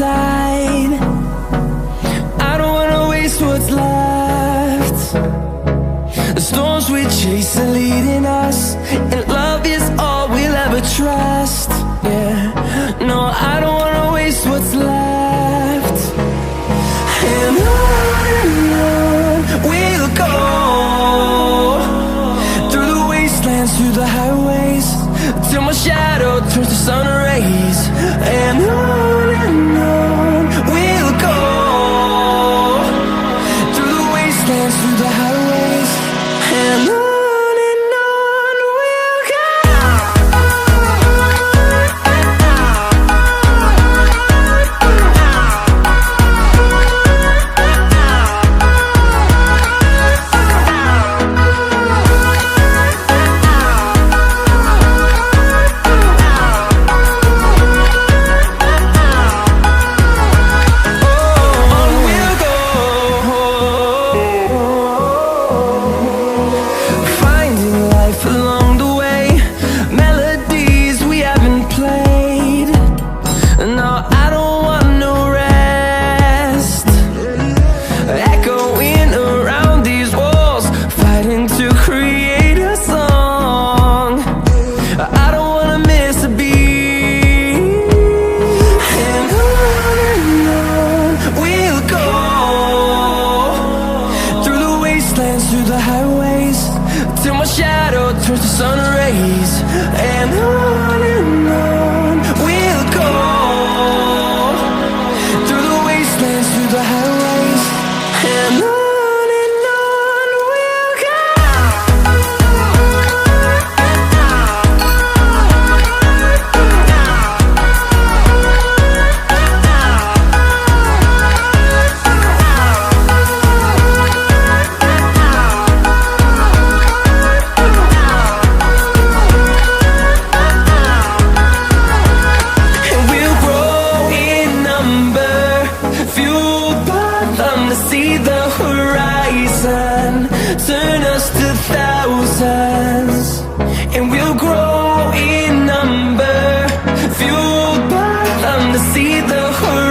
inside. I don't wanna waste what's left. The storms we chase are leading us, and love is all we'll ever trust. Yeah, no, I don't wanna waste what's left. And on we'll go, through the wastelands, through the highways, till my shadow turns to sun rays. And on we'll go, through the wastelands, through the highways, and on we'll go. Through the highways, till my shadow turns to sun rays. And on we'll go, through the wastelands, through the highways, and on we'll go. See the horizon turn us to thousands, and we'll grow in number, fueled by them to see the horizon.